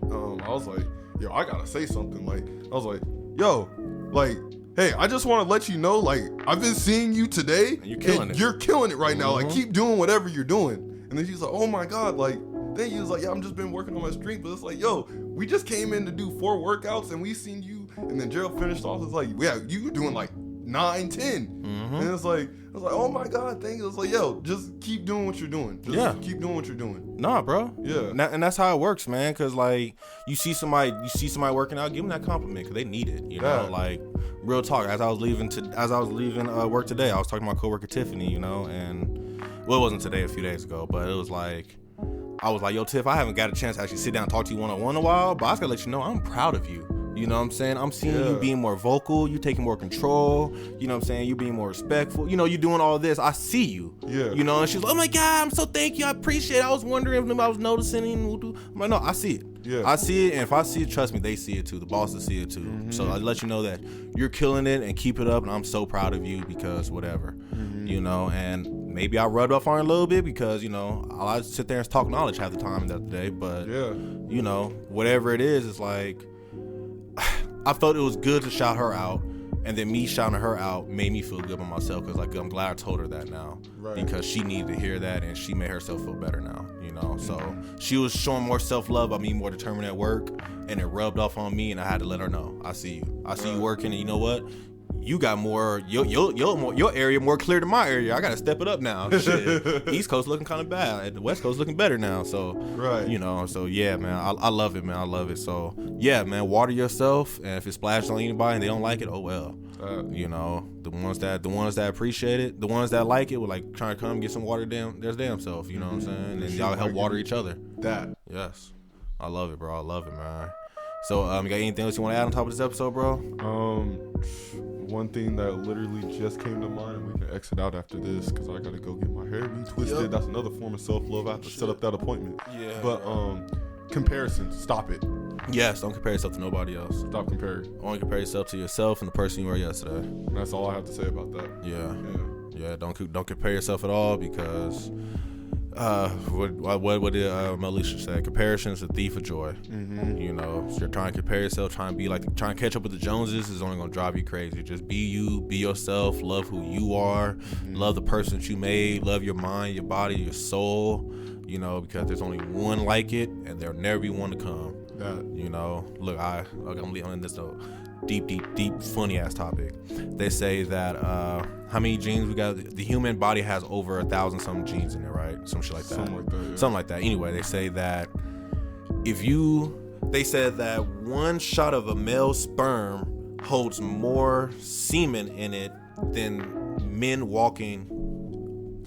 I was like, yo, I gotta say something. Like, I was like, yo, like, hey, I just want to let you know, like, I've been seeing you today. And you're killing it. You're killing it right now. Like, keep doing whatever you're doing. And then she's like, oh my God, like, thing. He was like, yeah, I'm just been working on my strength. But it's like, yo, we just came in to do 4 workouts and we seen you. And then Gerald finished off. It's like, yeah, you were doing like 9, 10. And it's like, I was like, oh my God, thank you. It's like, yo, just keep doing what you're doing. Just keep doing what you're doing. Nah, bro. Yeah. And that's how it works, man. Cause like you see somebody working out, give them that compliment because they need it. You know, like real talk. As I was leaving work today, I was talking to my coworker Tiffany. You know, and well, it wasn't today, a few days ago, but it was like. I was like, yo, Tiff, I haven't got a chance to actually sit down and talk to you one-on-one in a while, but I just gotta let you know I'm proud of you. You know what I'm saying? I'm seeing you being more vocal, you taking more control, you know what I'm saying? You being more respectful. You know, you doing all this. I see you. Yeah. You know, and she's like, oh my God, I'm so thank you. I appreciate it. I was wondering if nobody was noticing. I'm like, no, I see it. Yeah. I see it, and if I see it, trust me, they see it too. The bosses see it too. So I let you know that you're killing it and keep it up, and I'm so proud of you because whatever. You know, and maybe I rubbed off on her a little bit because, you know, I sit there and talk knowledge half the time the other day, but, you know, whatever it is, it's like, I felt it was good to shout her out, and then me shouting her out made me feel good about myself because, like, I'm glad I told her that now because she needed to hear that, and she made herself feel better now, you know, so she was showing more self-love by me more determined at work, and it rubbed off on me, and I had to let her know, I see you. I see you working, and you know what? You got more your area more clear than my area. I gotta step it up now. Shit. East Coast looking kind of bad, and the West Coast looking better now. So you know, so yeah, man, I love it, man. I love it. So yeah, man, water yourself, and if it splashes on anybody and they don't like it, oh well. You know, the ones that appreciate it, the ones that like it, will like trying to come get some water their damn self. You know what I'm saying? And y'all help water each other. Yes, I love it, bro. I love it, man. So, you got anything else you want to add on top of this episode, bro? One thing that literally just came to mind, and we can exit out after this because I gotta go get my hair retwisted. Yep. That's another form of self-love. I have to set up that appointment. Yeah. But comparisons, stop it. Yes, don't compare yourself to nobody else. Stop comparing. Only compare yourself to yourself and the person you were yesterday. And that's all I have to say about that. Yeah. Don't compare yourself at all because. What did Alicia say? Comparison is a thief of joy. You know, so you're trying to compare yourself, trying to catch up with the Joneses is only gonna drive you crazy. Just be you, be yourself, love who you are, love the person that you made, love your mind, your body, your soul. You know, because there's only one like it, and there'll never be one to come. You know, look, I'm in this deep, funny ass topic. They say that how many genes we got? The human body has over 1,000 some genes in it, right? Some shit like that. Something like that. Anyway, they say that they said that one shot of a male sperm holds more semen in it than men walking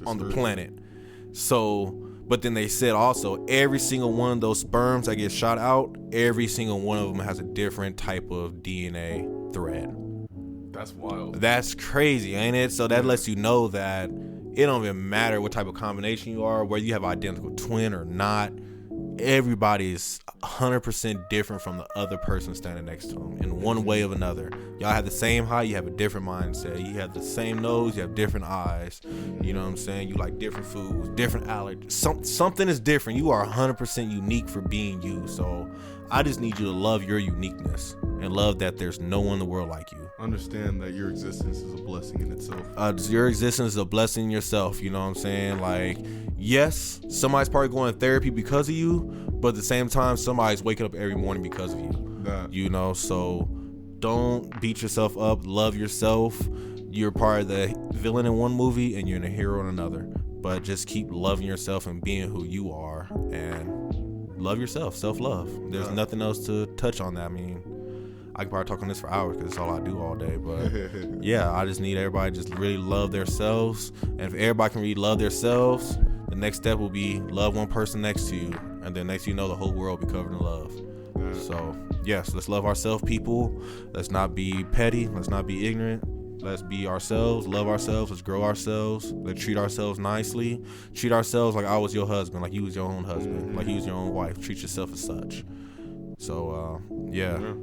on the planet. So. But then they said also every single one of those sperms that get shot out, every single one of them has a different type of DNA thread. That's wild. That's crazy, ain't it? So that lets you know that it don't even matter what type of combination you are, whether you have an identical twin or not. Everybody is 100% different from the other person standing next to them in one way or another. Y'all have the same height, you have a different mindset. You have the same nose, you have different eyes. You know what I'm saying? You like different foods, different allergies. Something is different. You are 100% unique for being you. So I just need you to love your uniqueness and love that there's no one in the world like you. Understand that your existence is a blessing in itself. Your existence is a blessing in yourself. You know what I'm saying? Like, yes, somebody's probably going to therapy because of you, but at the same time, somebody's waking up every morning because of you. You know, so don't beat yourself up. Love yourself. You're part of the villain in one movie and you're the hero in another. But just keep loving yourself and being who you are and love yourself. Self-love. There's nothing else to touch on that. I mean, I could probably talk on this for hours because it's all I do all day. But yeah, I just need everybody to just really love themselves. And if everybody can really love themselves, the next step will be love one person next to you. And then next you know, the whole world will be covered in love. So yes, let's love ourselves, people. Let's not be petty. Let's not be ignorant. Let's be ourselves, love ourselves, let's grow ourselves, let's treat ourselves nicely. Treat ourselves like I was your husband, like you was your own husband, like you was your own wife. Treat yourself as such. So, yeah.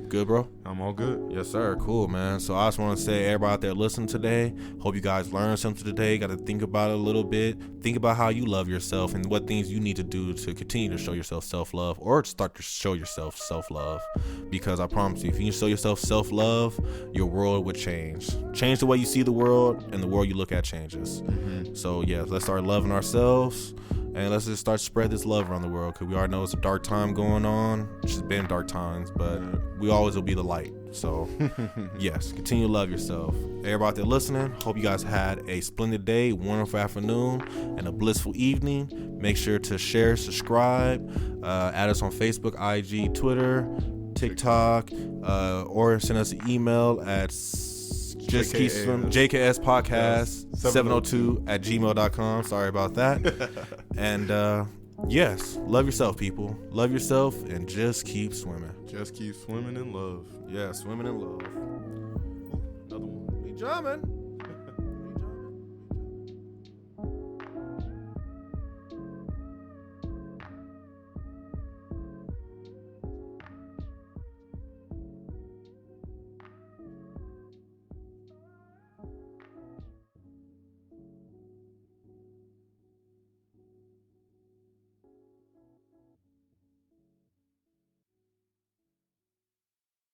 Good, bro? I'm all good. Yes, sir. Cool, man. So I just want to say, everybody out there listening today, hope you guys learned something today. Got to think about it a little bit. Think about how you love yourself and what things you need to do to continue to show yourself self-love or start to show yourself self-love. Because I promise you, if you show yourself self-love, your world would change. Change the way you see the world, and the world you look at changes. So, yeah, let's start loving ourselves. And let's just start spread this love around the world, because we already know it's a dark time going on. It's just been dark times, but we always will be the light. So, yes, continue to love yourself. Everybody out there listening, hope you guys had a splendid day, wonderful afternoon, and a blissful evening. Make sure to share, subscribe, add us on Facebook, IG, Twitter, TikTok, or send us an email at JKS Podcast 702 at gmail.com. Sorry about that. And yes, love yourself, people. Love yourself and just keep swimming. Just keep swimming in love. Yeah, swimming in love. Another one. We jumping.